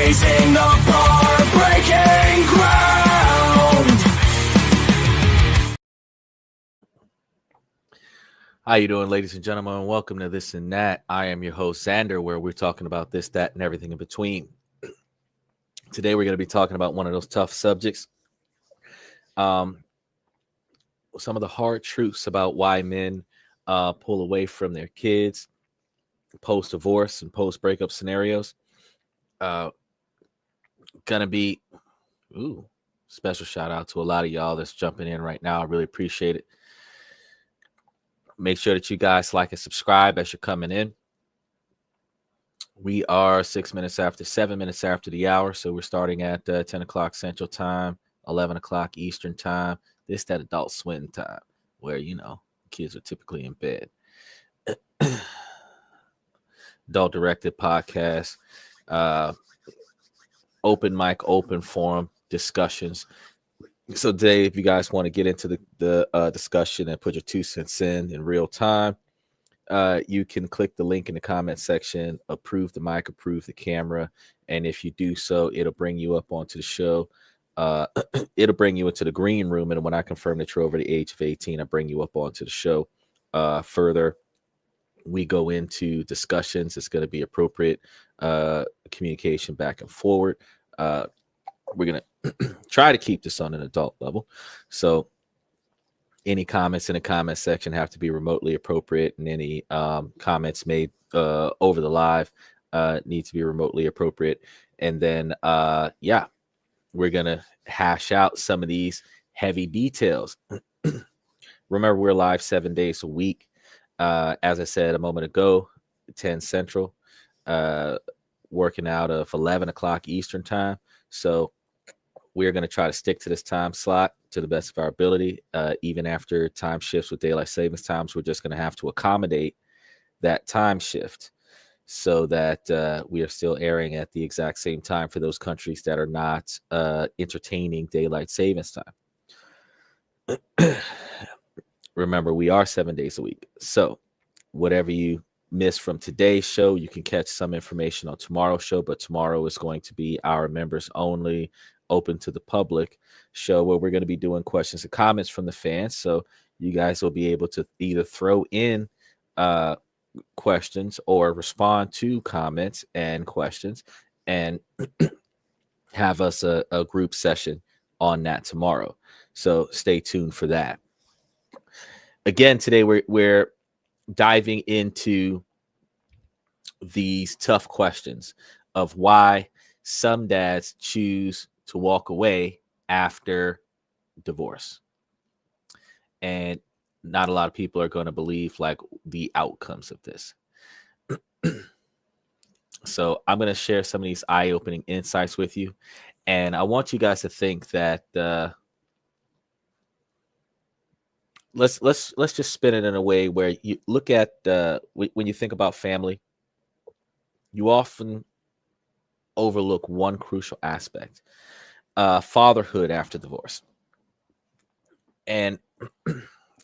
blazing the bar, breaking ground. How you doing, ladies and gentlemen? Welcome to This and That. I am your host, Xander, where we're talking about this, that, and everything in between. Today, we're going to be talking about one of those tough subjects. Some of the hard truths about why men pull away from their kids post-divorce and post-breakup scenarios. Gonna be special shout out to a lot of y'all that's jumping in right now. I really appreciate it. Make sure that you guys like and subscribe as you're coming in. We are 7 minutes after the hour. So we're starting at 10 o'clock Central Time, 11 o'clock Eastern Time. This that adult swim time where, kids are typically in bed. Adult directed podcast, open mic, open forum discussions. So today, if you guys want to get into the discussion and put your 2 cents in real time, you can click the link in the comment section, approve the mic, approve the camera. And if you do so, it'll bring you up onto the show. It'll bring you into the green room. And when I confirm that you're over the age of 18, I bring you up onto the show. Further, we go into discussions. It's going to be appropriate communication back and forward. We're going to try to keep this on an adult level. So any comments in the comment section have to be remotely appropriate, and any comments made over the live need to be remotely appropriate. And then, we're going to hash out some of these heavy details. Remember, we're live 7 days a week. As I said a moment ago, 10 Central, working out of 11 o'clock Eastern Time. So we're going to try to stick to this time slot to the best of our ability. Even after time shifts with daylight savings times, we're just going to have to accommodate that time shift so that we are still airing at the exact same time for those countries that are not entertaining daylight savings time. Remember, we are 7 days a week. So whatever you miss from today's show, you can catch some information on tomorrow's show, but tomorrow is going to be our members only, open to the public show where we're going to be doing questions and comments from the fans. So you guys will be able to either throw in questions or respond to comments and questions and have us a group session on that tomorrow. So stay tuned for that. Again, today we're diving into these tough questions of why some dads choose to walk away after divorce. And not a lot of people are going to believe like the outcomes of this. So I'm going to share some of these eye-opening insights with you. And I want you guys to think that let's just spin it in a way where you look at when you think about family, you often overlook one crucial aspect, fatherhood after divorce. And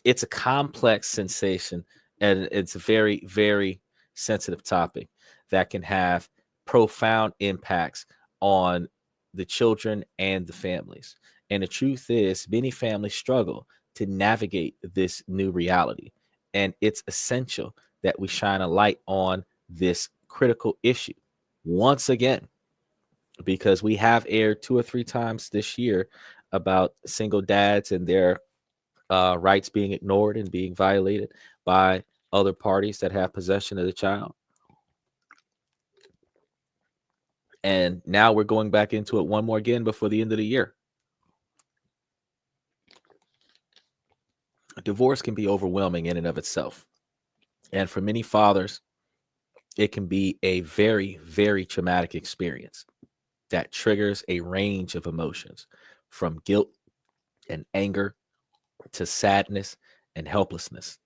it's a complex sensation, and it's a very, very sensitive topic that can have profound impacts on the children and the families. And the truth is, many families struggle to navigate this new reality. And it's essential that we shine a light on this critical issue once again, because we have aired 2 or 3 times this year about single dads and their rights being ignored and being violated by other parties that have possession of the child. And now we're going back into it one more again before the end of the year. Divorce can be overwhelming in and of itself. And for many fathers, it can be a very, very traumatic experience that triggers a range of emotions, from guilt and anger to sadness and helplessness.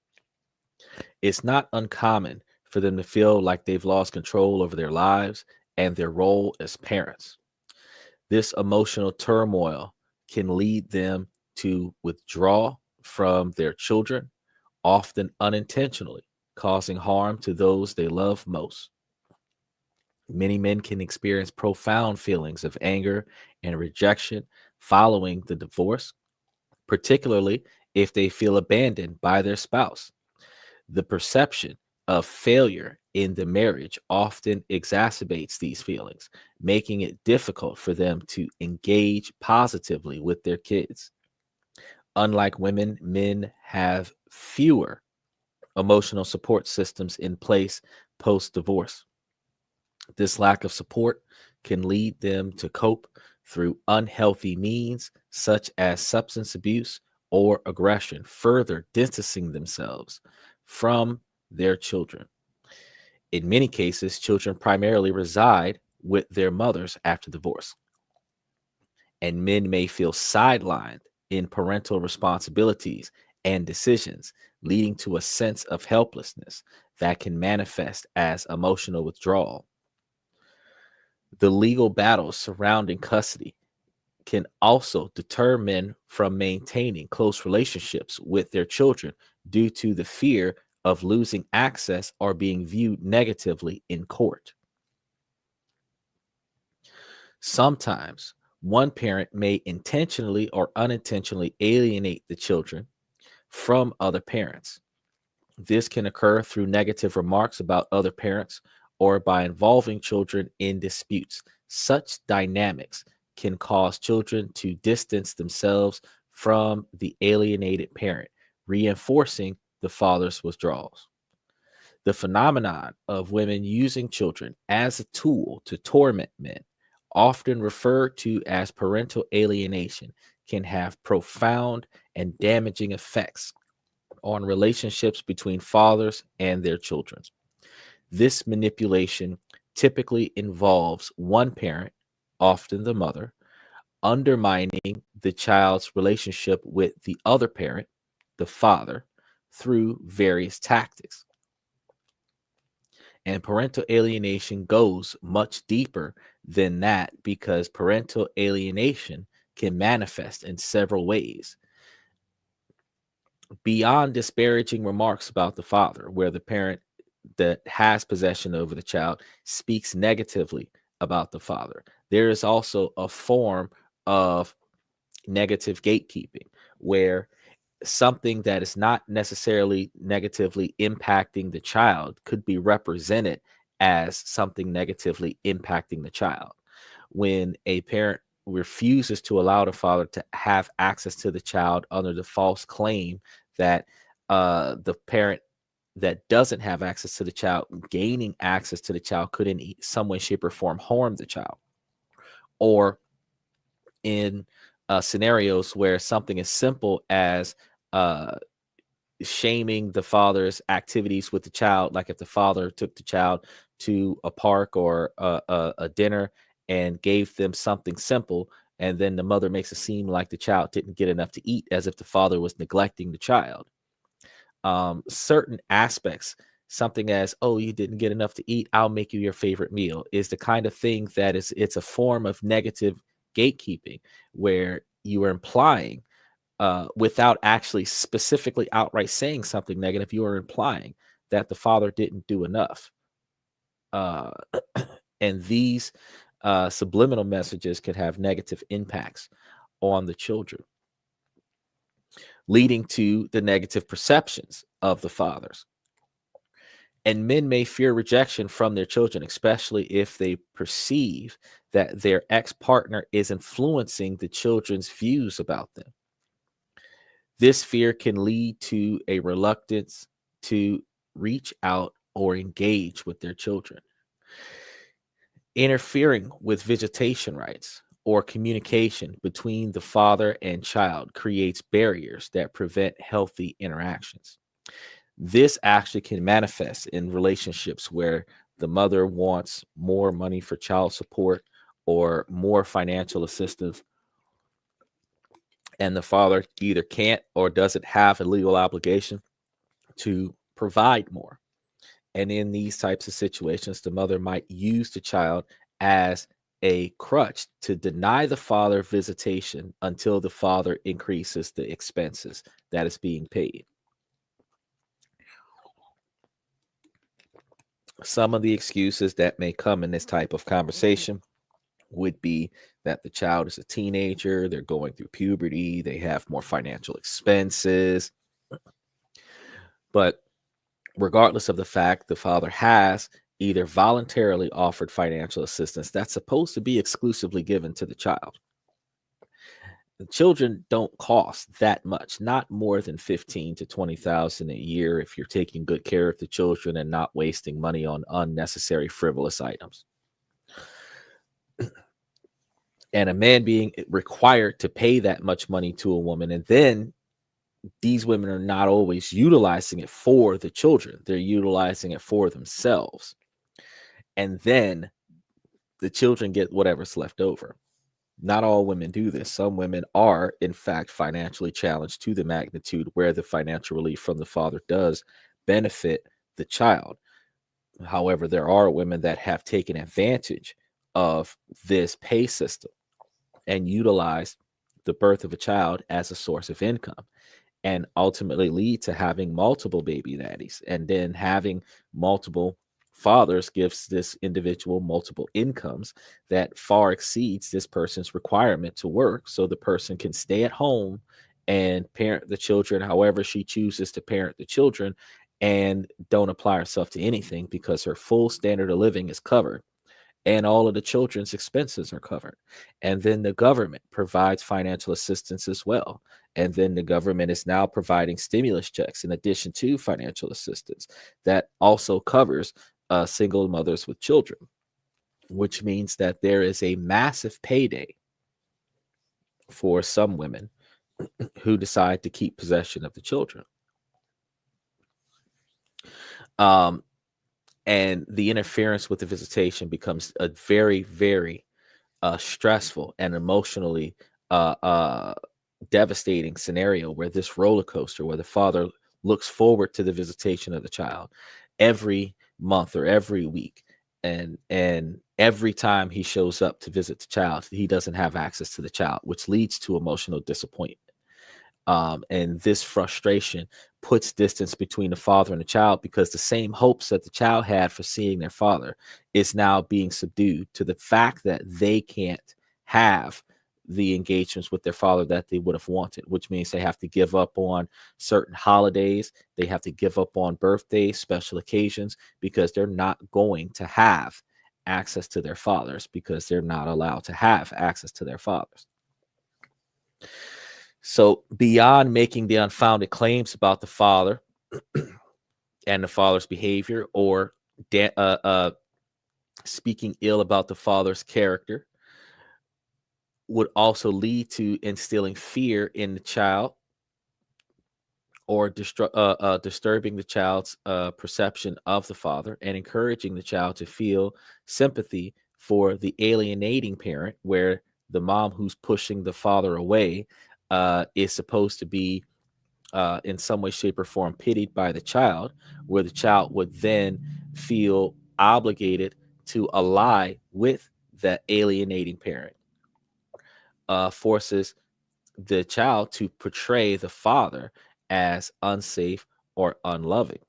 It's not uncommon for them to feel like they've lost control over their lives and their role as parents. This emotional turmoil can lead them to withdraw from their children, often unintentionally, causing harm to those they love most. Many men can experience profound feelings of anger and rejection following the divorce, particularly if they feel abandoned by their spouse. The perception of failure in the marriage often exacerbates these feelings, making it difficult for them to engage positively with their kids. Unlike women, men have fewer emotional support systems in place post divorce. This lack of support can lead them to cope through unhealthy means, such as substance abuse or aggression, further distancing themselves from their children. In many cases, children primarily reside with their mothers after divorce, and men may feel sidelined in parental responsibilities and decisions, leading to a sense of helplessness that can manifest as emotional withdrawal. The legal battles surrounding custody can also deter men from maintaining close relationships with their children due to the fear of losing access or being viewed negatively in court. Sometimes one parent may intentionally or unintentionally alienate the children from other parents. This can occur through negative remarks about other parents or by involving children in disputes. Such dynamics can cause children to distance themselves from the alienated parent, reinforcing the father's withdrawals. The phenomenon of women using children as a tool to torment men, often referred to as parental alienation, can have profound and damaging effects on relationships between fathers and their children. This manipulation typically involves one parent, often the mother, undermining the child's relationship with the other parent, the father, through various tactics. And parental alienation goes much deeper than that because parental alienation can manifest in several ways. Beyond disparaging remarks about the father, where the parent that has possession over the child speaks negatively about the father, there is also a form of negative gatekeeping where something that is not necessarily negatively impacting the child could be represented as something negatively impacting the child. When a parent refuses to allow the father to have access to the child under the false claim that the parent that doesn't have access to the child gaining access to the child could in some way, shape, or form harm the child, or in scenarios where something as simple as uh, shaming the father's activities with the child, like if the father took the child to a park or a dinner and gave them something simple, and then the mother makes it seem like the child didn't get enough to eat, as if the father was neglecting the child. Certain aspects, something as, oh, you didn't get enough to eat, I'll make you your favorite meal, is the kind of thing that it's a form of negative gatekeeping where you are implying, without actually specifically outright saying something negative, you are implying that the father didn't do enough. Uh, and these subliminal messages can have negative impacts on the children, leading to the negative perceptions of the fathers. And men may fear rejection from their children, especially if they perceive that their ex partner is influencing the children's views about them. This fear can lead to a reluctance to reach out or engage with their children. Interfering with visitation rights or communication between the father and child creates barriers that prevent healthy interactions. This actually can manifest in relationships where the mother wants more money for child support or more financial assistance, and the father either can't or doesn't have a legal obligation to provide more. And in these types of situations, the mother might use the child as a crutch to deny the father visitation until the father increases the expenses that is being paid. Some of the excuses that may come in this type of conversation would be that the child is a teenager, they're going through puberty, they have more financial expenses. But regardless of the fact, the father has either voluntarily offered financial assistance that's supposed to be exclusively given to the child. The children don't cost that much, not more than 15 to 20,000 a year if you're taking good care of the children and not wasting money on unnecessary frivolous items. And a man being required to pay that much money to a woman, and then these women are not always utilizing it for the children, they're utilizing it for themselves. And then the children get whatever's left over. Not all women do this. Some women are, in fact, financially challenged to the magnitude where the financial relief from the father does benefit the child. However, there are women that have taken advantage of this pay system and utilized the birth of a child as a source of income, and ultimately lead to having multiple baby daddies. And then having multiple fathers gives this individual multiple incomes that far exceeds this person's requirement to work. So the person can stay at home and parent the children however she chooses to parent the children, and don't apply herself to anything because her full standard of living is covered and all of the children's expenses are covered. And then the government provides financial assistance as well. And then the government is now providing stimulus checks in addition to financial assistance that also covers single mothers with children, which means that there is a massive payday for some women who decide to keep possession of the children. And the interference with the visitation becomes a very, very stressful and emotionally devastating scenario, where this roller coaster, where the father looks forward to the visitation of the child every month or every week, and every time he shows up to visit the child, he doesn't have access to the child, which leads to emotional disappointment. And this frustration puts distance between the father and the child, because the same hopes that the child had for seeing their father is now being subdued to the fact that they can't have the engagements with their father that they would have wanted, which means they have to give up on certain holidays. They have to give up on birthdays, special occasions, because they're not going to have access to their fathers, because they're not allowed to have access to their fathers. So beyond making the unfounded claims about the father and the father's behavior, or speaking ill about the father's character, would also lead to instilling fear in the child, or disturbing the child's perception of the father, and encouraging the child to feel sympathy for the alienating parent, where the mom who's pushing the father away is supposed to be in some way, shape, or form pitied by the child, where the child would then feel obligated to ally with that alienating parent, forces the child to portray the father as unsafe or unloving.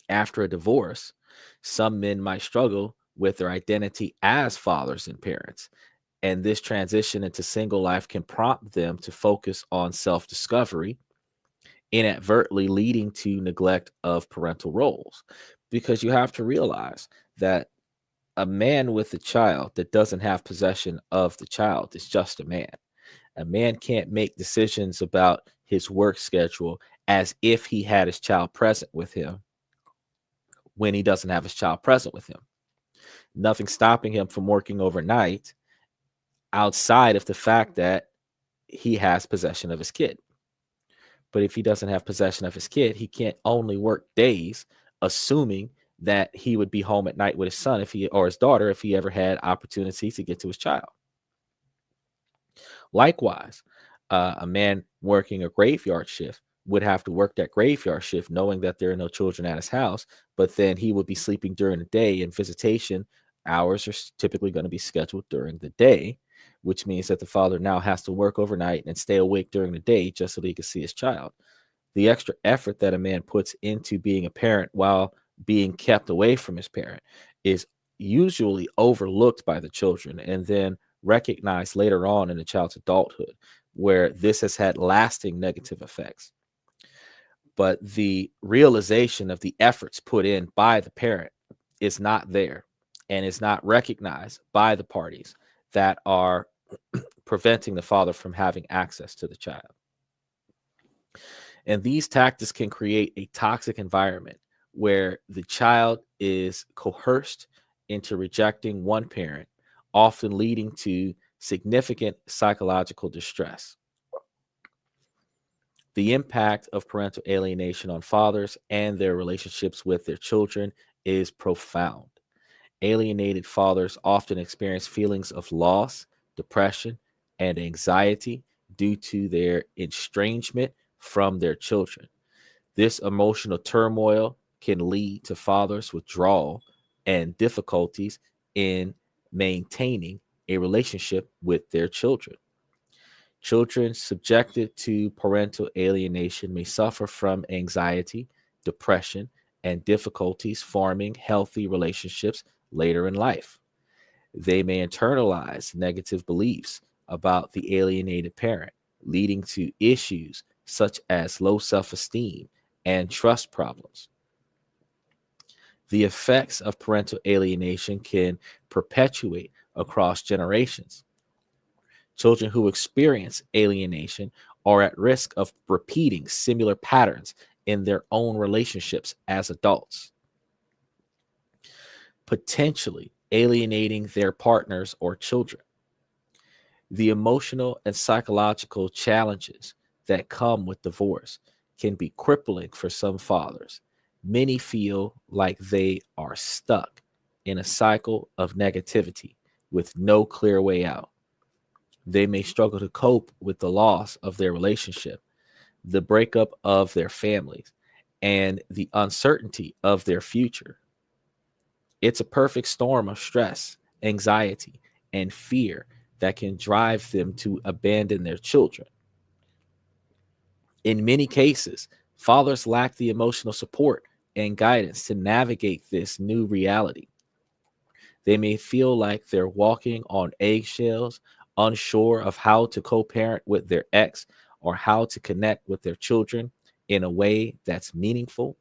After a divorce, some men might struggle with their identity as fathers and parents, and this transition into single life can prompt them to focus on self-discovery, inadvertently leading to neglect of parental roles. Because you have to realize that a man with a child that doesn't have possession of the child is just a man. A man can't make decisions about his work schedule as if he had his child present with him when he doesn't have his child present with him. Nothing stopping him from working overnight outside of the fact that he has possession of his kid. But if he doesn't have possession of his kid, he can't only work days, assuming that he would be home at night with his son or his daughter if he ever had opportunity to get to his child. Likewise, a man working a graveyard shift would have to work that graveyard shift knowing that there are no children at his house, but then he would be sleeping during the day, and visitation hours are typically going to be scheduled during the day, which means that the father now has to work overnight and stay awake during the day just so that he can see his child. The extra effort that a man puts into being a parent while being kept away from his parent is usually overlooked by the children and then recognized later on in the child's adulthood, where this has had lasting negative effects. But the realization of the efforts put in by the parent is not there and is not recognized by the parties that are preventing the father from having access to the child. And these tactics can create a toxic environment where the child is coerced into rejecting one parent, often leading to significant psychological distress. The impact of parental alienation on fathers and their relationships with their children is profound. Alienated fathers often experience feelings of loss, depression, and anxiety due to their estrangement from their children. This emotional turmoil can lead to fathers' withdrawal and difficulties in maintaining a relationship with their children. Children subjected to parental alienation may suffer from anxiety, depression, and difficulties forming healthy relationships later in life. They may internalize negative beliefs about the alienated parent, leading to issues such as low self-esteem and trust problems. The effects of parental alienation can perpetuate across generations. Children who experience alienation are at risk of repeating similar patterns in their own relationships as adults, potentially alienating their partners or children. The emotional and psychological challenges that come with divorce can be crippling for some fathers. Many feel like they are stuck in a cycle of negativity with no clear way out. They may struggle to cope with the loss of their relationship, the breakup of their families, and the uncertainty of their future. It's a perfect storm of stress, anxiety, and fear that can drive them to abandon their children. In many cases, fathers lack the emotional support and guidance to navigate this new reality. They may feel like they're walking on eggshells, unsure of how to co parent with their ex or how to connect with their children in a way that's meaningful.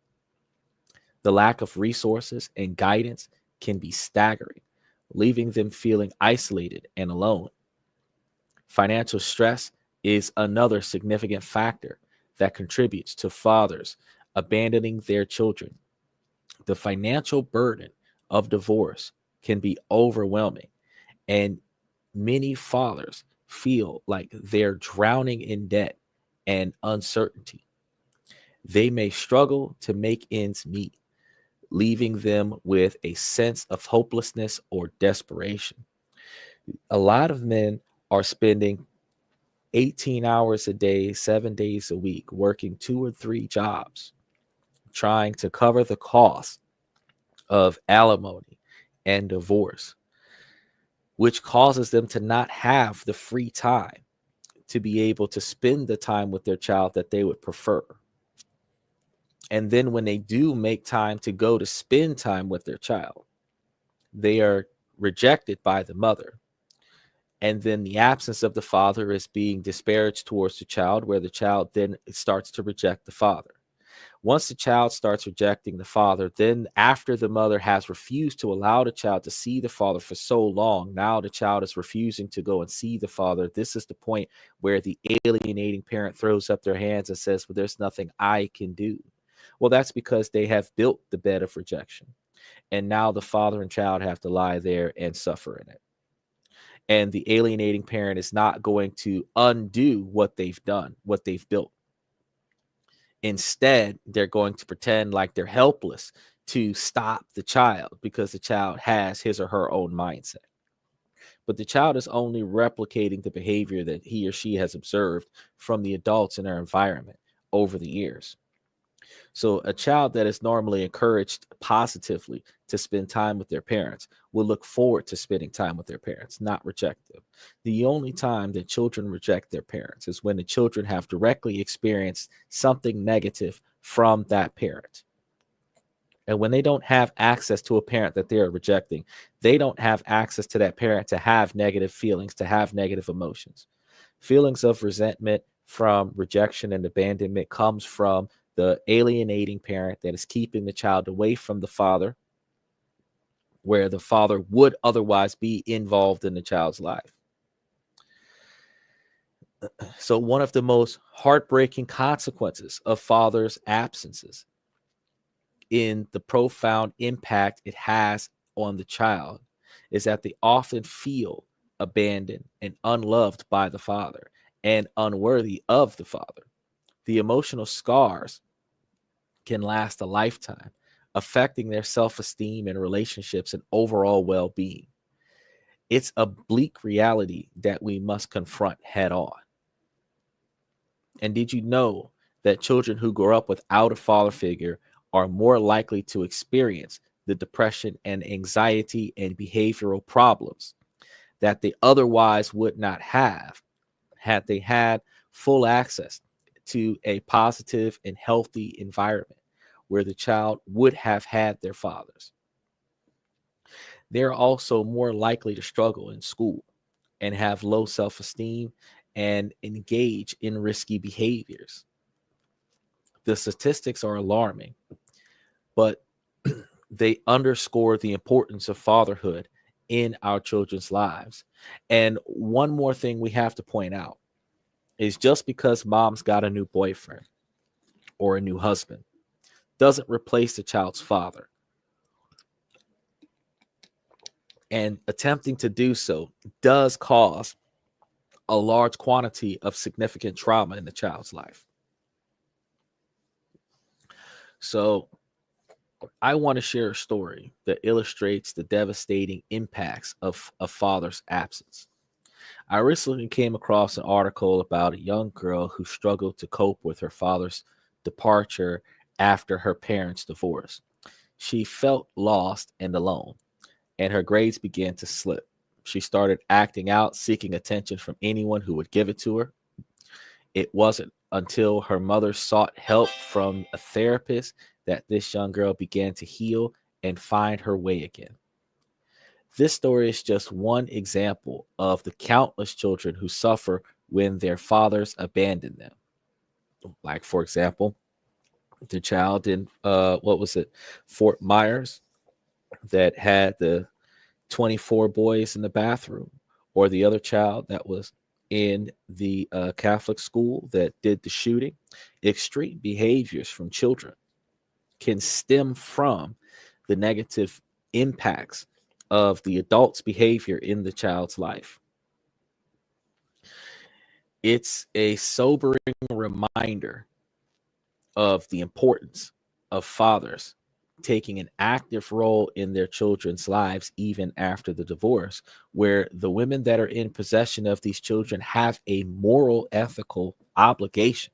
The lack of resources and guidance can be staggering, leaving them feeling isolated and alone. Financial stress is another significant factor that contributes to fathers abandoning their children. The financial burden of divorce can be overwhelming, and many fathers feel like they're drowning in debt and uncertainty. They may struggle to make ends meet, leaving them with a sense of hopelessness or desperation. A lot of men are spending 18 hours a day, 7 days a week, working 2 or 3 jobs, trying to cover the cost of alimony and divorce, which causes them to not have the free time to be able to spend the time with their child that they would prefer. And then when they do make time to go to spend time with their child, they are rejected by the mother. And then the absence of the father is being disparaged towards the child, where the child then starts to reject the father. Once the child starts rejecting the father, then after the mother has refused to allow the child to see the father for so long, now the child is refusing to go and see the father. This is the point where the alienating parent throws up their hands and says, well, there's nothing I can do. Well, that's because they have built the bed of rejection. And now the father and child have to lie there and suffer in it. And the alienating parent is not going to undo what they've done, what they've built. Instead, they're going to pretend like they're helpless to stop the child because the child has his or her own mindset. But the child is only replicating the behavior that he or she has observed from the adults in their environment over the years. So a child that is normally encouraged positively to spend time with their parents will look forward to spending time with their parents, not reject them. The only time that children reject their parents is when the children have directly experienced something negative from that parent. And when they don't have access to a parent that they're rejecting, they don't have access to that parent to have negative feelings, to have negative emotions. Feelings of resentment from rejection and abandonment comes from the alienating parent that is keeping the child away from the father, where the father would otherwise be involved in the child's life. So one of the most heartbreaking consequences of fathers' absences in the profound impact it has on the child is that they often feel abandoned and unloved by the father and unworthy of the father. The emotional scars can last a lifetime, affecting their self-esteem and relationships and overall well-being. It's a bleak reality that we must confront head on. And did you know that children who grow up without a father figure are more likely to experience the depression and anxiety and behavioral problems that they otherwise would not have had they had full access to a positive and healthy environment where the child would have had their fathers? They're also more likely to struggle in school and have low self-esteem and engage in risky behaviors. The statistics are alarming, but they underscore the importance of fatherhood in our children's lives. And one more thing we have to point out is just because mom's got a new boyfriend or a new husband doesn't replace the child's father. And attempting to do so does cause a large quantity of significant trauma in the child's life. So I want to share a story that illustrates the devastating impacts of a father's absence. I recently came across an article about a young girl who struggled to cope with her father's departure after her parents' divorce. She felt lost and alone, and her grades began to slip. She started acting out, seeking attention from anyone who would give it to her. It wasn't until her mother sought help from a therapist that this young girl began to heal and find her way again. This story is just one example of the countless children who suffer when their fathers abandon them. Like, for example, the child in Fort Myers that had the 24 boys in the bathroom, or the other child that was in the Catholic school that did the shooting. Extreme behaviors from children can stem from the negative impacts of the adult's behavior in the child's life. It's a sobering reminder of the importance of fathers taking an active role in their children's lives, even after the divorce, where the women that are in possession of these children have a moral, ethical obligation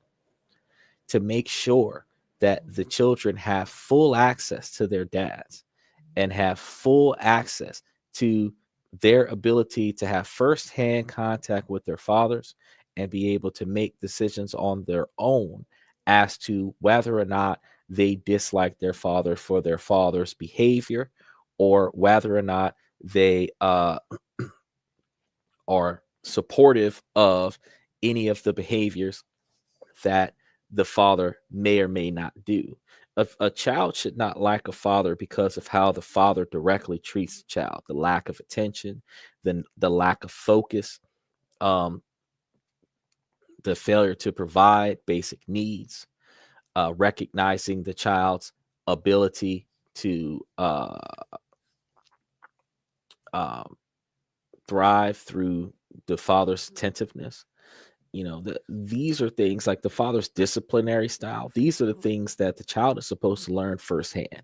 to make sure that the children have full access to their dads and have full access to their ability to have firsthand contact with their fathers and be able to make decisions on their own as to whether or not they dislike their father for their father's behavior, or whether or not they are supportive of any of the behaviors that the father may or may not do. A child should not like a father because of how the father directly treats the child, the lack of attention, the lack of focus, the failure to provide basic needs, recognizing the child's ability to thrive through the father's attentiveness. These are things like the father's disciplinary style. These are the things that the child is supposed to learn firsthand.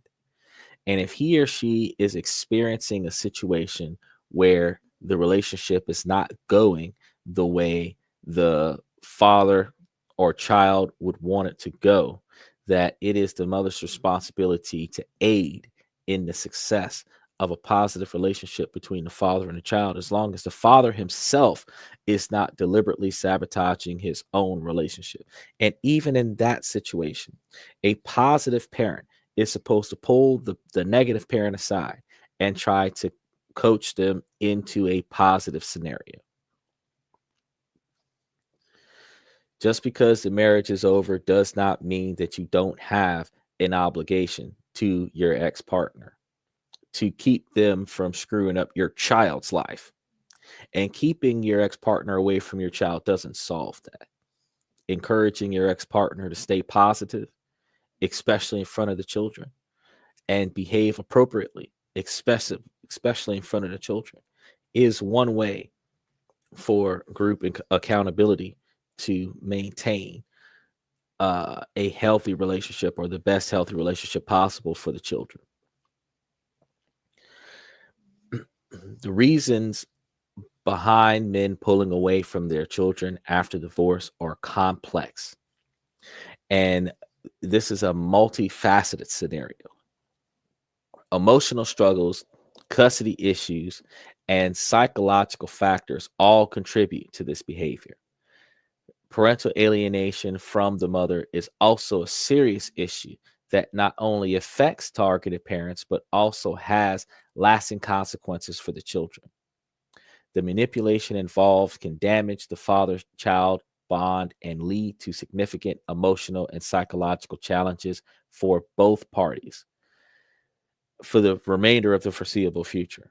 And if he or she is experiencing a situation where the relationship is not going the way the father or child would want it to go, that it is the mother's responsibility to aid in the success of a positive relationship between the father and the child, as long as the father himself is not deliberately sabotaging his own relationship. And even in that situation, a positive parent is supposed to pull the negative parent aside and try to coach them into a positive scenario. Just because the marriage is over does not mean that you don't have an obligation to your ex-partner to keep them from screwing up your child's life. And keeping your ex-partner away from your child doesn't solve that. Encouraging your ex-partner to stay positive, especially in front of the children, and behave appropriately, especially in front of the children, is one way for group accountability to maintain a healthy relationship, or the best healthy relationship possible for the children. The reasons behind men pulling away from their children after divorce are complex. And this is a multifaceted scenario. Emotional struggles, custody issues, and psychological factors all contribute to this behavior. Parental alienation from the mother is also a serious issue that not only affects targeted parents, but also has lasting consequences for the children. The manipulation involved can damage the father-child bond and lead to significant emotional and psychological challenges for both parties for the remainder of the foreseeable future.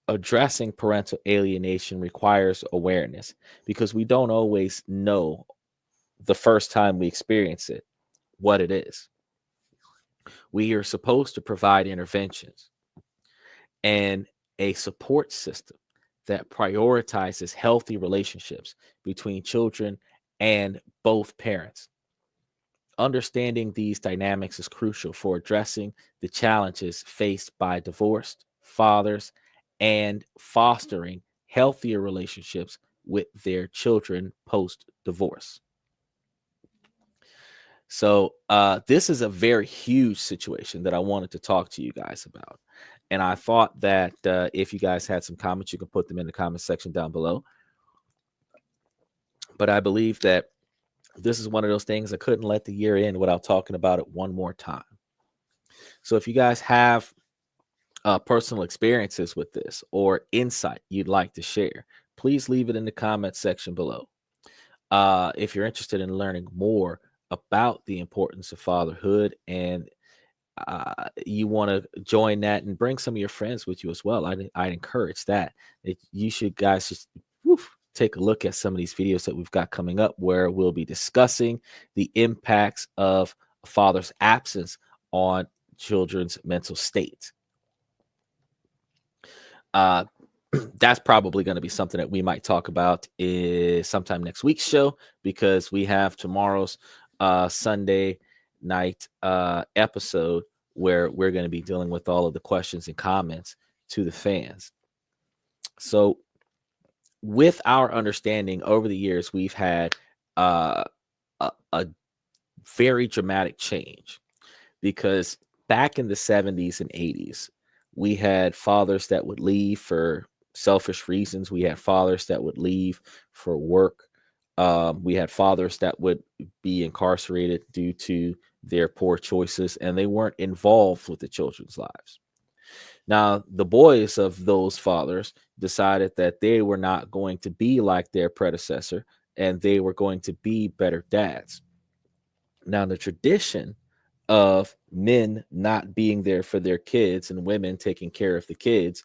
Addressing parental alienation requires awareness, because we don't always know the first time we experience it what it is. We are supposed to provide interventions and a support system that prioritizes healthy relationships between children and both parents. Understanding these dynamics is crucial for addressing the challenges faced by divorced fathers and fostering healthier relationships with their children post-divorce. So this is a very huge situation that I wanted to talk to you guys about. And I thought that if you guys had some comments, you can put them in the comment section down below. But I believe that this is one of those things I couldn't let the year end without talking about it one more time. So if you guys have personal experiences with this or insight you'd like to share, please leave it in the comment section below. If you're interested in learning more about the importance of fatherhood, and you want to join that and bring some of your friends with you as well, I'd encourage that. You should guys just take a look at some of these videos that we've got coming up, where we'll be discussing the impacts of a father's absence on children's mental state. That's probably going to be something that we might talk about sometime next week's show, because we have tomorrow's Sunday night episode where we're going to be dealing with all of the questions and comments to the fans. So with our understanding over the years, we've had a very dramatic change, because back in the 70s and 80s, we had fathers that would leave for selfish reasons. We had fathers that would leave for work. We had fathers that would be incarcerated due to their poor choices, and they weren't involved with the children's lives. Now, the boys of those fathers decided that they were not going to be like their predecessor, and they were going to be better dads. Now, the tradition of men not being there for their kids and women taking care of the kids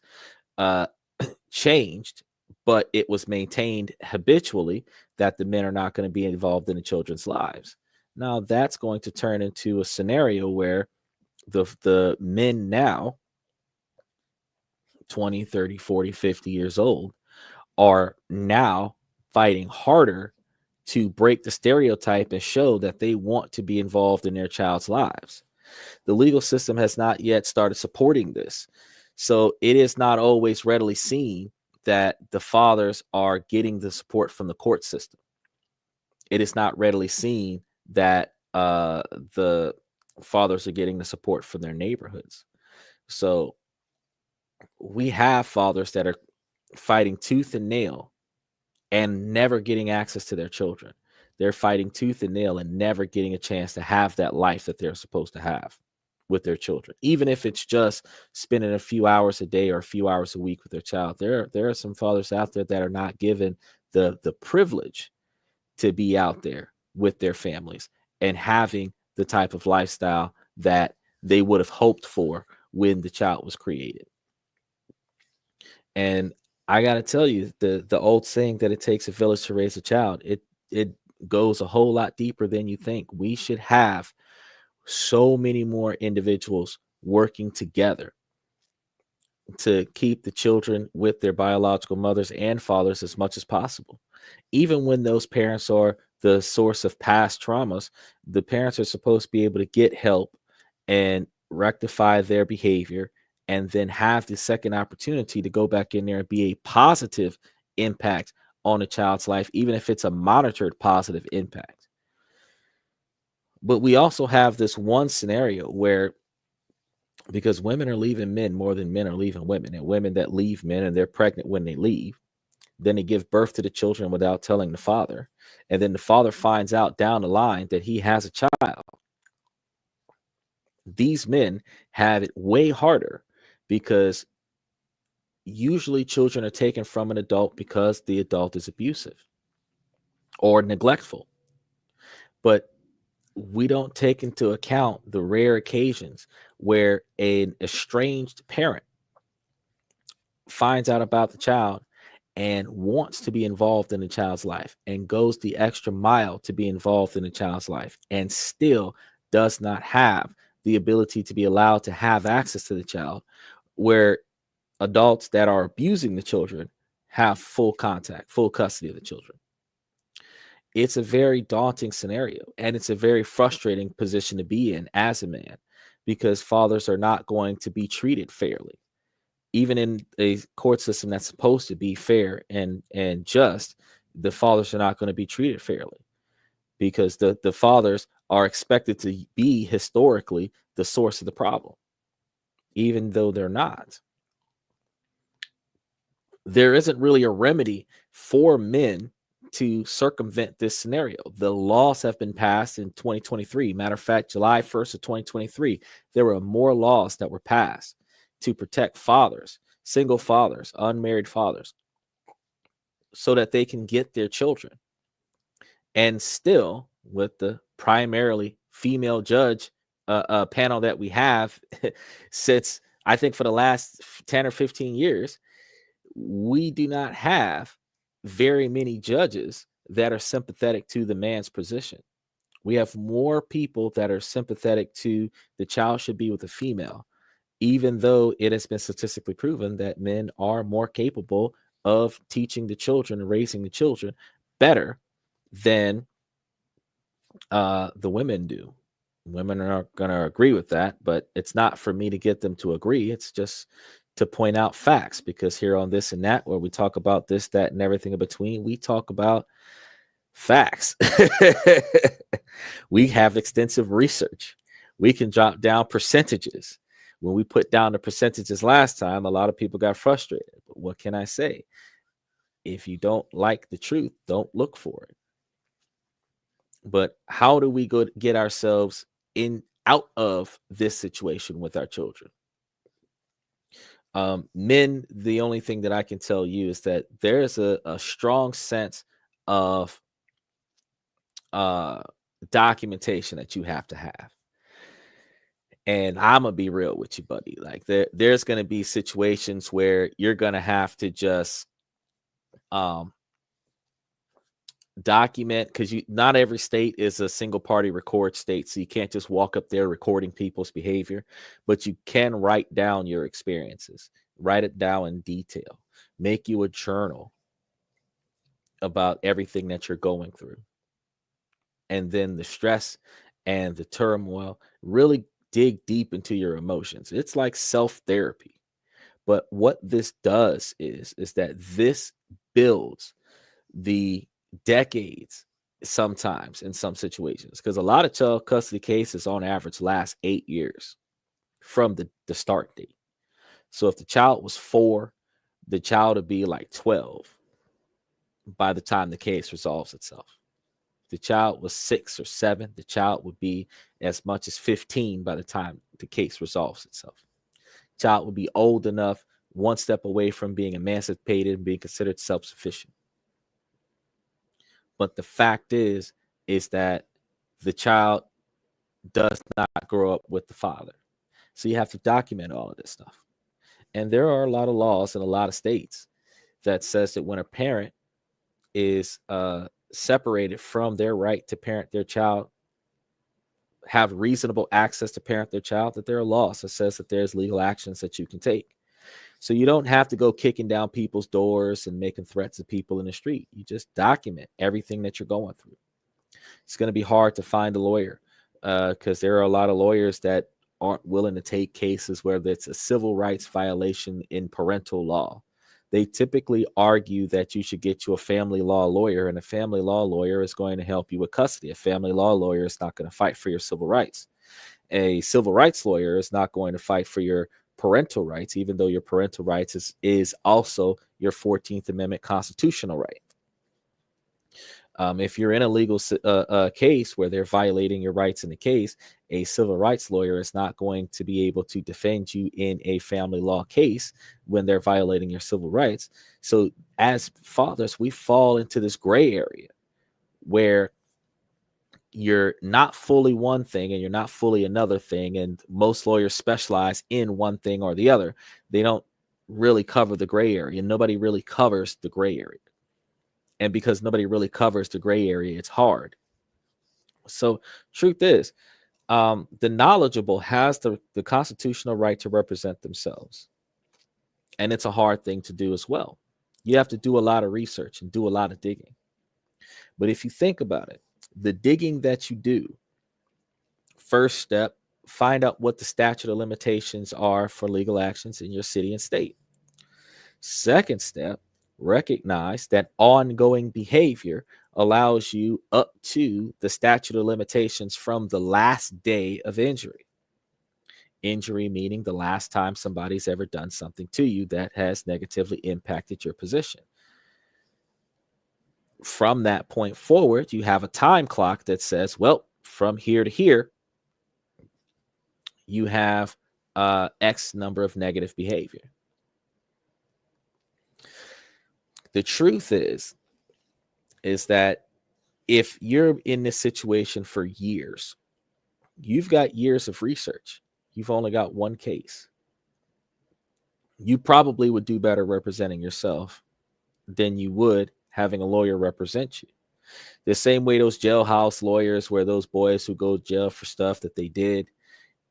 changed, but it was maintained habitually that the men are not going to be involved in the children's lives. Now, that's going to turn into a scenario where the men now, 20, 30, 40, 50 years old, are now fighting harder to break the stereotype and show that they want to be involved in their child's lives. The legal system has not yet started supporting this. So it is not always readily seen that the fathers are getting the support from the court system. It is not readily seen that the fathers are getting the support from their neighborhoods. So we have fathers that are fighting tooth and nail and never getting access to their children. They're fighting tooth and nail and never getting a chance to have that life that they're supposed to have. with their children, even if it's just spending a few hours a day or a few hours a week with their child. There are some fathers out there that are not given the privilege to be out there with their families and having the type of lifestyle that they would have hoped for when the child was created. And I got to tell you, the old saying that it takes a village to raise a child, it goes a whole lot deeper than you think. We should have so many more individuals working together to keep the children with their biological mothers and fathers as much as possible. Even when those parents are the source of past traumas, the parents are supposed to be able to get help and rectify their behavior and then have the second opportunity to go back in there and be a positive impact on a child's life, even if it's a monitored positive impact. But we also have this one scenario where, because women are leaving men more than men are leaving women, and women that leave men and they're pregnant when they leave, then they give birth to the children without telling the father. And then the father finds out down the line that he has a child. These men have it way harder because usually children are taken from an adult because the adult is abusive or neglectful. But we don't take into account the rare occasions where an estranged parent finds out about the child and wants to be involved in the child's life and goes the extra mile to be involved in the child's life and still does not have the ability to be allowed to have access to the child, where adults that are abusing the children have full contact, full custody of the children. It's a very daunting scenario, and it's a very frustrating position to be in as a man, because fathers are not going to be treated fairly. Even in a court system that's supposed to be fair and just, the fathers are not going to be treated fairly, because the fathers are expected to be historically the source of the problem, even though they're not. There isn't really a remedy for men to circumvent this scenario. The laws have been passed in 2023. Matter of fact, July 1st of 2023, there were more laws that were passed to protect fathers, single fathers, unmarried fathers, so that they can get their children. And still, with the primarily female judge panel that we have since, I think, for the last 10 or 15 years, we do not have very many judges that are sympathetic to the man's position. We have more people that are sympathetic to the child should be with a female, even though it has been statistically proven that men are more capable of teaching the children and raising the children better than the women do. Women are going to agree with that, but it's not for me to get them to agree. It's just to point out facts, because here on This and That, where we talk about this, that, and everything in between, we talk about facts. We have extensive research. We can drop down percentages. When we put down the percentages last time, a lot of people got frustrated. But what can I say? If you don't like the truth, don't look for it. But how do we go get ourselves out of this situation with our children? Men, the only thing that I can tell you is that there's a strong sense of documentation that you have to have. And I'm gonna be real with you, buddy. Like there's gonna be situations where you're gonna have to just document, because not every state is a single party record state, so you can't just walk up there recording people's behavior, but you can write down your experiences, write it down in detail, make you a journal about everything that you're going through, and then the stress and the turmoil, really dig deep into your emotions. It's like self-therapy. But what this does is that this builds the decades, sometimes in some situations, because a lot of child custody cases on average last 8 years from the start date. So if the child was 4, the child would be like 12 by the time the case resolves itself. If the child was 6 or 7, the child would be as much as 15 by the time the case resolves itself. Child would be old enough, one step away from being emancipated and being considered self-sufficient. But the fact is that the child does not grow up with the father. So you have to document all of this stuff. And there are a lot of laws in a lot of states that says that when a parent is separated from their right to parent their child, have reasonable access to parent their child, that there are laws that says that there's legal actions that you can take. So you don't have to go kicking down people's doors and making threats of people in the street. You just document everything that you're going through. It's going to be hard to find a lawyer because there are a lot of lawyers that aren't willing to take cases where it's a civil rights violation in parental law. They typically argue that you should get you a family law lawyer, and a family law lawyer is going to help you with custody. A family law lawyer is not going to fight for your civil rights. A civil rights lawyer is not going to fight for your parental rights, even though your parental rights is also your 14th Amendment constitutional right. If you're in a legal case where they're violating your rights in the case, a civil rights lawyer is not going to be able to defend you in a family law case when they're violating your civil rights. So as fathers, we fall into this gray area where you're not fully one thing and you're not fully another thing. And most lawyers specialize in one thing or the other. They don't really cover the gray area. Nobody really covers the gray area. And because nobody really covers the gray area, it's hard. So truth is, the knowledgeable has the constitutional right to represent themselves. And it's a hard thing to do as well. You have to do a lot of research and do a lot of digging. But if you think about it, the digging that you do, first step, find out what the statute of limitations are for legal actions in your city and state. Second step, recognize that ongoing behavior allows you up to the statute of limitations from the last day of injury. Injury meaning the last time somebody's ever done something to you that has negatively impacted your position. From that point forward, you have a time clock that says, well, from here to here, you have X number of negative behavior. The truth is that if you're in this situation for years, you've got years of research. You've only got one case. You probably would do better representing yourself than you would having a lawyer represent you. The same way those jailhouse lawyers, where those boys who go to jail for stuff that they did,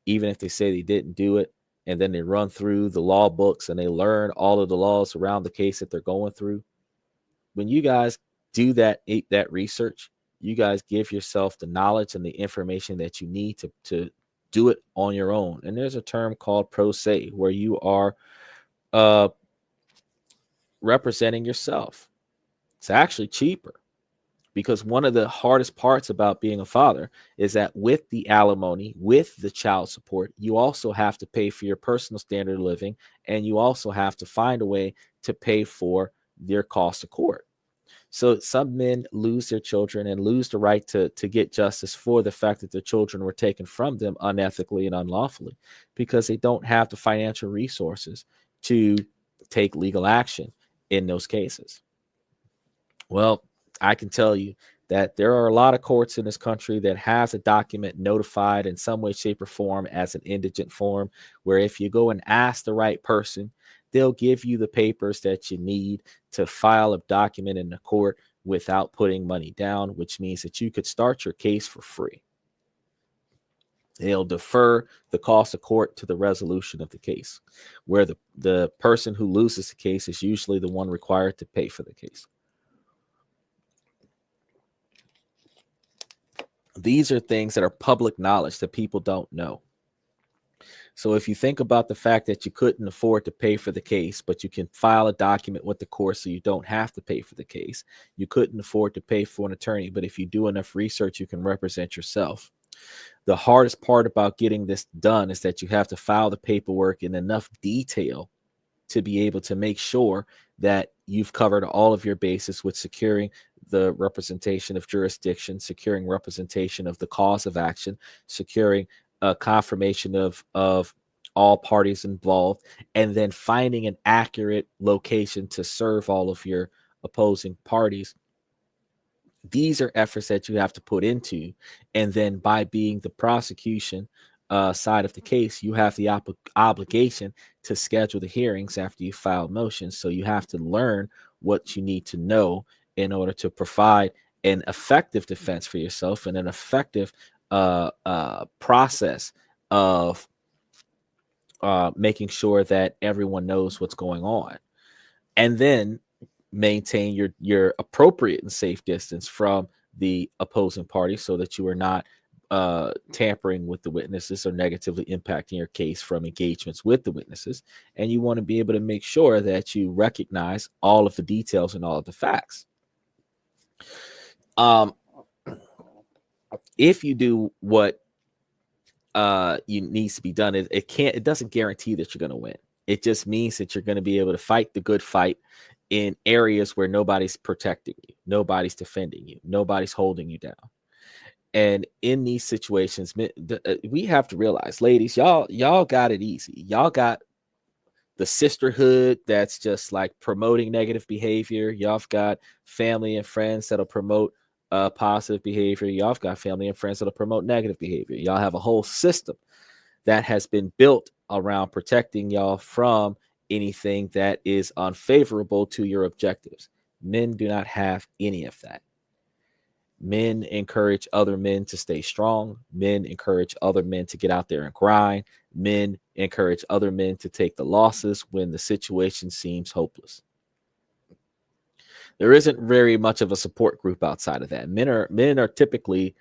even if they say they didn't do it, and then they run through the law books and they learn all of the laws around the case that they're going through. When you guys do that research, you guys give yourself the knowledge and the information that you need to do it on your own. And there's a term called pro se, where you are representing yourself. It's actually cheaper, because one of the hardest parts about being a father is that with the alimony, with the child support, you also have to pay for your personal standard of living, and you also have to find a way to pay for their cost of court. So some men lose their children and lose the right to get justice for the fact that their children were taken from them unethically and unlawfully, because they don't have the financial resources to take legal action in those cases. Well, I can tell you that there are a lot of courts in this country that has a document notified in some way, shape, or form as an indigent form, where if you go and ask the right person, they'll give you the papers that you need to file a document in the court without putting money down, which means that you could start your case for free. They'll defer the cost of court to the resolution of the case, where the person who loses the case is usually the one required to pay for the case. These are things that are public knowledge that people don't know. So if you think about the fact that you couldn't afford to pay for the case, but you can file a document with the court so you don't have to pay for the case. You couldn't afford to pay for an attorney, but if you do enough research, you can represent yourself. The hardest part about getting this done is that you have to file the paperwork in enough detail to be able to make sure that you've covered all of your bases with securing the representation of jurisdiction, securing representation of the cause of action, securing a confirmation of all parties involved, and then finding an accurate location to serve all of your opposing parties. These are efforts that you have to put into. And then by being the prosecution side of the case, you have the obligation to schedule the hearings after you file motions. So you have to learn what you need to know in order to provide an effective defense for yourself and an effective process of making sure that everyone knows what's going on. And then maintain your appropriate and safe distance from the opposing party so that you are not tampering with the witnesses or negatively impacting your case from engagements with the witnesses. And you want to be able to make sure that you recognize all of the details and all of the facts. If you do what you needs to be done, it doesn't guarantee that you're going to win. It just means that you're going to be able to fight the good fight in areas where nobody's protecting you, nobody's defending you, nobody's holding you down. And in these situations, we have to realize, ladies, y'all got it easy. Y'all got the sisterhood that's just like promoting negative behavior. Y'all got family and friends that'll promote positive behavior. Y'all got family and friends that'll promote negative behavior. Y'all have a whole system that has been built around protecting y'all from anything that is unfavorable to your objectives. Men do not have any of that. Men encourage other men to stay strong. Men encourage other men to get out there and grind. Men encourage other men to take the losses when the situation seems hopeless. There isn't very much of a support group outside of that. Men are typically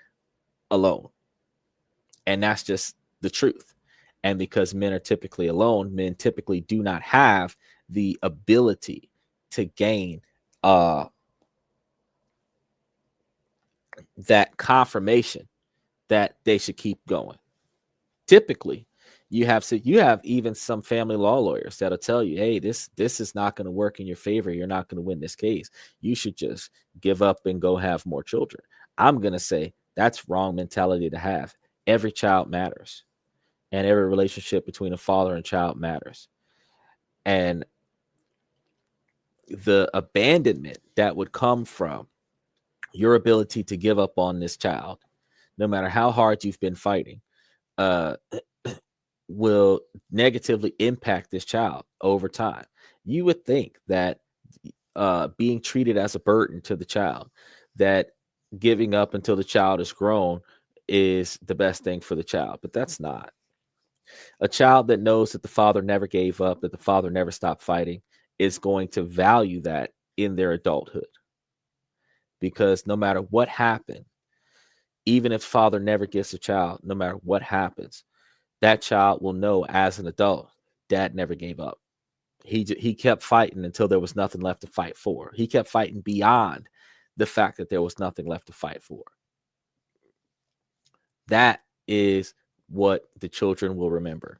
alone. And that's just the truth. And because men are typically alone, men typically do not have the ability to gain that confirmation that they should keep going. Typically, you have even some family law lawyers that'll tell you, hey, this is not going to work in your favor. You're not going to win this case. You should just give up and go have more children. I'm going to say that's wrong mentality to have. Every child matters. And every relationship between a father and child matters. And the abandonment that would come from your ability to give up on this child, no matter how hard you've been fighting, will negatively impact this child over time. You would think that being treated as a burden to the child, that giving up until the child is grown is the best thing for the child, but that's not. A child that knows that the father never gave up, that the father never stopped fighting, is going to value that in their adulthood. Because no matter what happened, even if father never gets a child, no matter what happens, that child will know as an adult, dad never gave up. He kept fighting until there was nothing left to fight for. He kept fighting beyond the fact that there was nothing left to fight for. That is what the children will remember.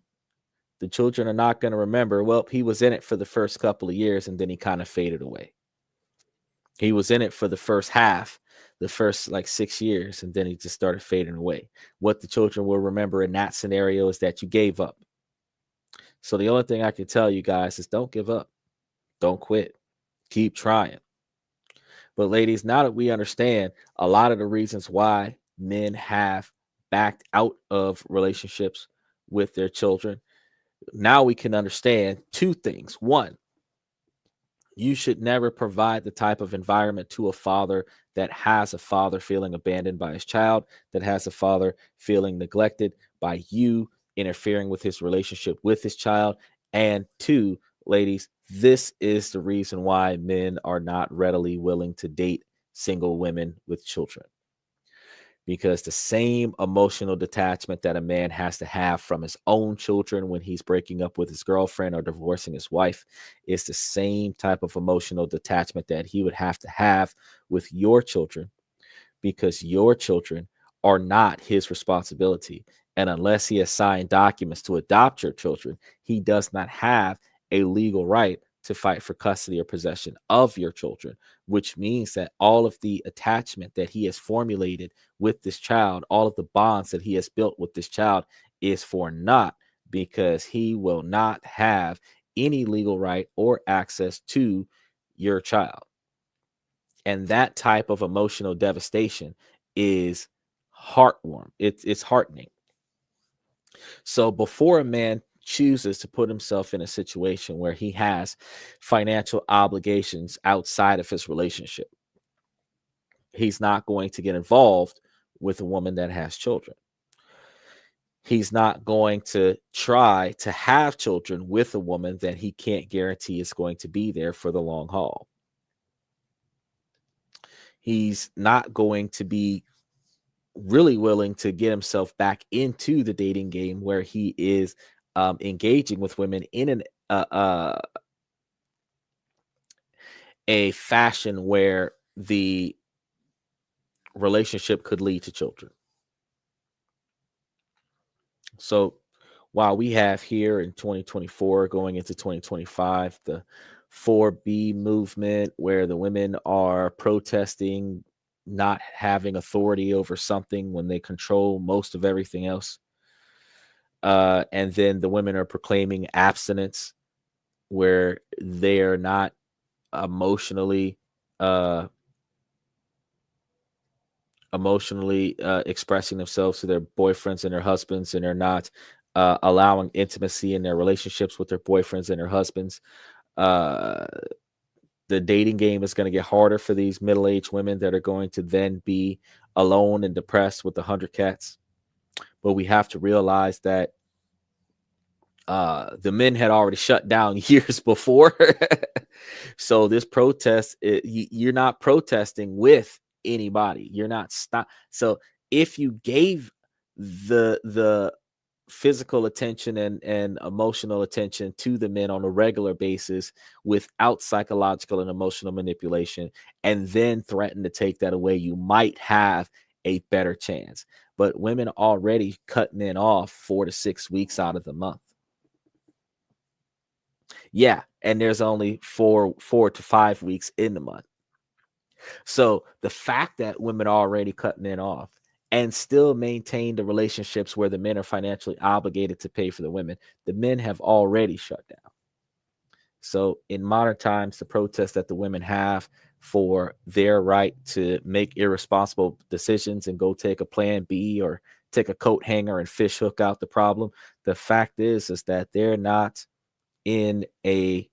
The children are not going to remember, well, he was in it for the first couple of years and then he kind of faded away. He was in it for the first half, the first like 6 years, and then he just started fading away. What the children will remember in that scenario is that you gave up. So the only thing I can tell you guys is don't give up. Don't quit. Keep trying. But ladies, now that we understand a lot of the reasons why men have backed out of relationships with their children, now we can understand two things. One, you should never provide the type of environment to a father that has a father feeling abandoned by his child, that has a father feeling neglected by you interfering with his relationship with his child. And two, ladies, this is the reason why men are not readily willing to date single women with children. Because the same emotional detachment that a man has to have from his own children when he's breaking up with his girlfriend or divorcing his wife is the same type of emotional detachment that he would have to have with your children, because your children are not his responsibility. And unless he has signed documents to adopt your children, he does not have a legal right to fight for custody or possession of your children, which means that all of the attachment that he has formulated with this child, all of the bonds that he has built with this child is for naught, because he will not have any legal right or access to your child. And that type of emotional devastation is heartwarming. It's heartening. So before a man chooses to put himself in a situation where he has financial obligations outside of his relationship, he's not going to get involved with a woman that has children. He's not going to try to have children with a woman that he can't guarantee is going to be there for the long haul. He's not going to be really willing to get himself back into the dating game where he is engaging with women in a fashion where the relationship could lead to children. So while we have here in 2024 going into 2025 the 4B movement, where the women are protesting not having authority over something when they control most of everything else, and then the women are proclaiming abstinence, where they are not emotionally expressing themselves to their boyfriends and their husbands, and they're not allowing intimacy in their relationships with their boyfriends and their husbands. The dating game is going to get harder for these middle-aged women that are going to then be alone and depressed with 100 cats. But we have to realize that the men had already shut down years before. So this protest, you're not protesting with anybody. You're not stop. So if you gave the physical attention and emotional attention to the men on a regular basis without psychological and emotional manipulation, and then threaten to take that away, you might have a better chance. But women already cutting men off 4 to 6 weeks out of the month. Yeah, and there's only 4 to 5 weeks in the month. So the fact that women are already cutting men off and still maintain the relationships where the men are financially obligated to pay for the women, the men have already shut down. So in modern times, the protests that the women have for their right to make irresponsible decisions and go take a plan B or take a coat hanger and fish hook out the problem, the fact is that they're not in a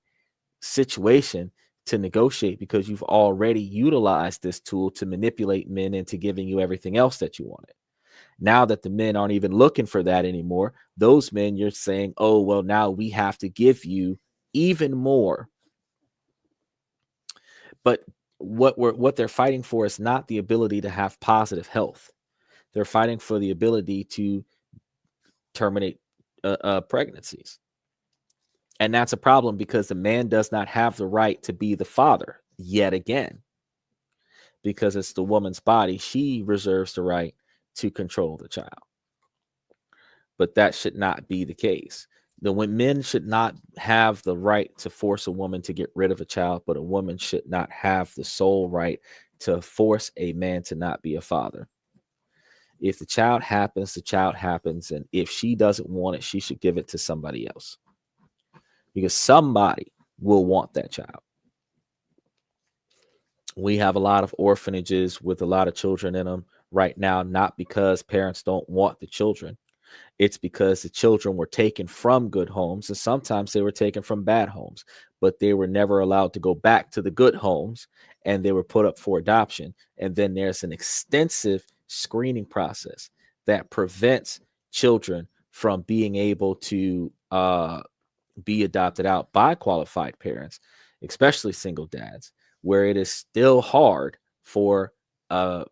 situation to negotiate, because you've already utilized this tool to manipulate men into giving you everything else that you wanted. Now that the men aren't even looking for that anymore, those men, you're saying, oh, well, now we have to give you even more. But what they're fighting for is not the ability to have positive health. They're fighting for the ability to terminate pregnancies. And that's a problem, because the man does not have the right to be the father yet again, because it's the woman's body. She reserves the right to control the child. But that should not be the case. Men should not have the right to force a woman to get rid of a child, but a woman should not have the sole right to force a man to not be a father. If the child happens, the child happens. And if she doesn't want it, she should give it to somebody else, because somebody will want that child. We have a lot of orphanages with a lot of children in them right now, not because parents don't want the children. It's because the children were taken from good homes, and sometimes they were taken from bad homes, but they were never allowed to go back to the good homes, and they were put up for adoption. And then there's an extensive screening process that prevents children from being able to be adopted out by qualified parents, especially single dads, where it is still hard for a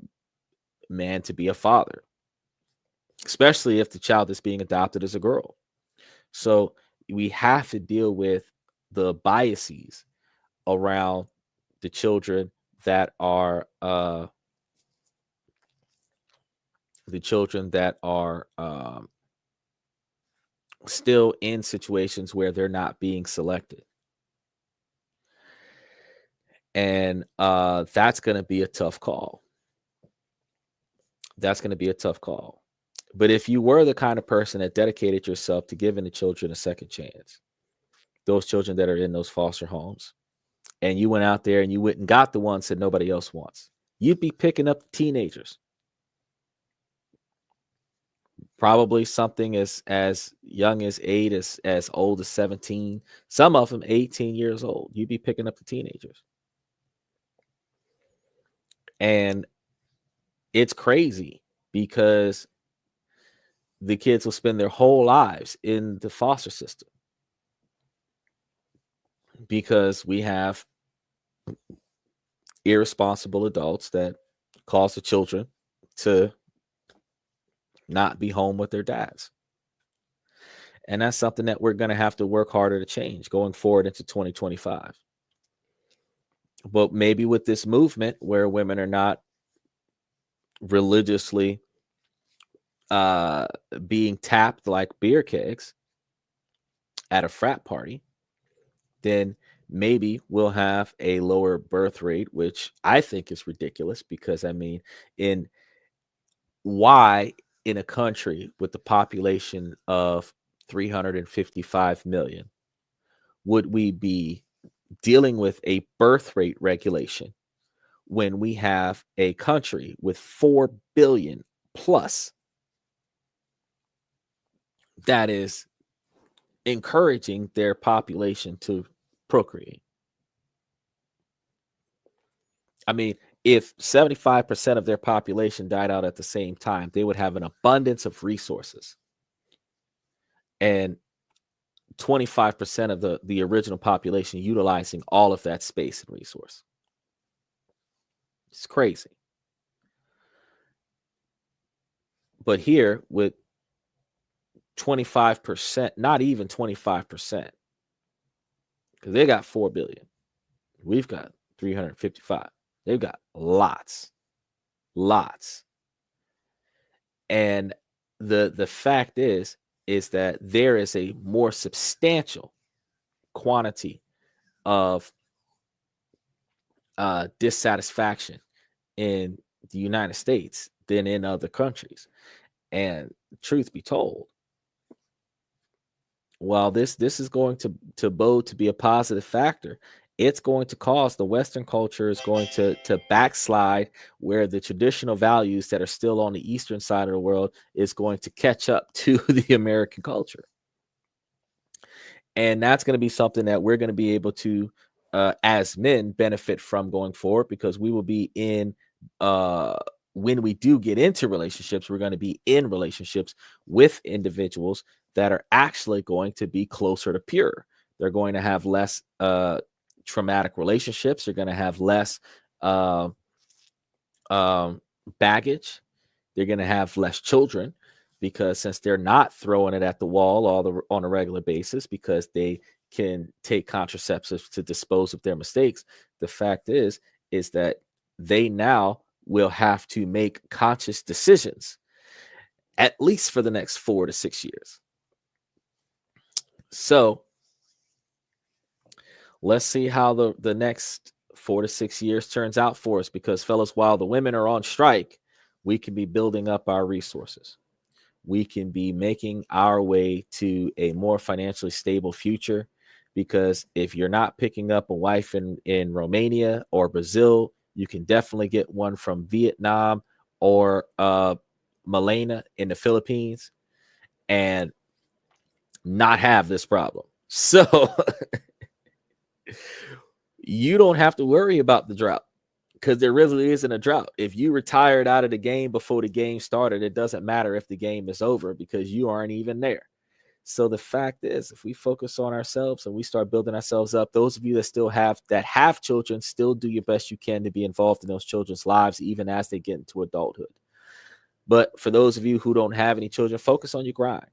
man to be a father, especially if the child is being adopted is a girl. So we have to deal with the biases around the children that are still in situations where they're not being selected. And that's going to be a tough call. That's going to be a tough call. But if you were the kind of person that dedicated yourself to giving the children a second chance, those children that are in those foster homes, and you went out there and you went and got the ones that nobody else wants, you'd be picking up teenagers. Probably something as young as 8, as old as 17, some of them 18 years old. You'd be picking up the teenagers. And it's crazy because the kids will spend their whole lives in the foster system because we have irresponsible adults that cause the children to not be home with their dads. And that's something that we're going to have to work harder to change going forward into 2025. But maybe with this movement where women are not religiously being tapped like beer kegs at a frat party, then maybe we'll have a lower birth rate, which I think is ridiculous because, I mean, why in a country with the population of 355 million would we be dealing with a birth rate regulation when we have a country with 4 billion plus that is encouraging their population to procreate? I mean, if 75% of their population died out at the same time, they would have an abundance of resources. And 25% of the original population utilizing all of that space and resource. It's crazy. But here with 25%, not even 25%, because they got 4 billion. We've got 355. They've got lots. And the fact is that there is a more substantial quantity of dissatisfaction in the United States than in other countries. And truth be told, while this is going to bode to be a positive factor, it's going to cause the Western culture is going to backslide, where the traditional values that are still on the Eastern side of the world is going to catch up to the American culture. And that's going to be something that we're going to be able to, as men, benefit from going forward, because we will be in, when we do get into relationships, we're going to be in relationships with individuals that are actually going to be closer to pure. They're going to have less traumatic relationships. They're going to have less baggage. They're going to have less children, because since they're not throwing it at the wall on a regular basis, because they can take contraceptives to dispose of their mistakes, the fact is that they now will have to make conscious decisions at least for the next 4 to 6 years. So let's see how the next 4 to 6 years turns out for us, because, fellas, while the women are on strike, we can be building up our resources. We can be making our way to a more financially stable future, because if you're not picking up a wife in Romania or Brazil, you can definitely get one from Vietnam or Malena in the Philippines and not have this problem. So you don't have to worry about the drought, because there really isn't a drought. If you retired out of the game before the game started, it doesn't matter if the game is over, because you aren't even there. So the fact is, if we focus on ourselves and we start building ourselves up, those of you that still have children, still do your best you can to be involved in those children's lives, even as they get into adulthood. But for those of you who don't have any children, focus on your grind.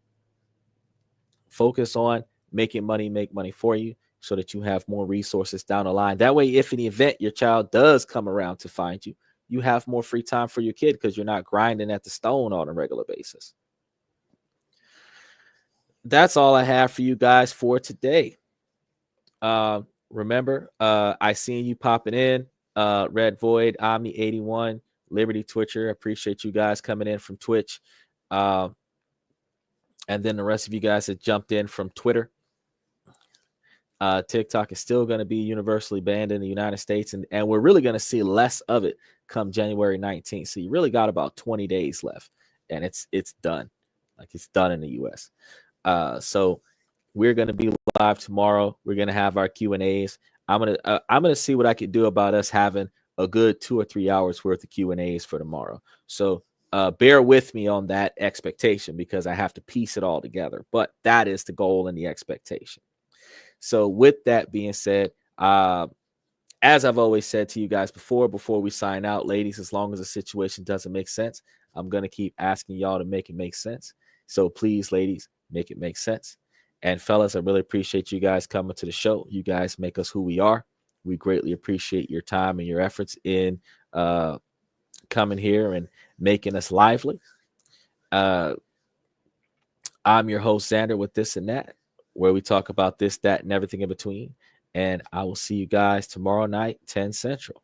Focus on making money, make money for you, so that you have more resources down the line. That way, if in the event your child does come around to find you, you have more free time for your kid, because you're not grinding at the stone on a regular basis. That's all I have for you guys for today. remember, I seen you popping in. Red Void, Omni81, Liberty Twitcher. I appreciate you guys coming in from Twitch. And then the rest of you guys that jumped in from Twitter. TikTok is still going to be universally banned in the United States, and we're really going to see less of it come January 19th. So you really got about 20 days left, and it's done. Like, it's done in the US. So we're going to be live tomorrow. We're going to have our Q&As. I'm gonna see what I could do about us having a good 2 or 3 hours worth of Q&As for tomorrow. So bear with me on that expectation, because I have to piece it all together. But that is the goal and the expectation. So with that being said, as I've always said to you guys before we sign out, ladies, as long as the situation doesn't make sense, I'm going to keep asking y'all to make it make sense. So please, ladies, make it make sense. And fellas, I really appreciate you guys coming to the show. You guys make us who we are. We greatly appreciate your time and your efforts in coming here and making us lively. I'm your host, Xander, with This and That, where we talk about this, that, and everything in between. And I will see you guys tomorrow night, 10 Central.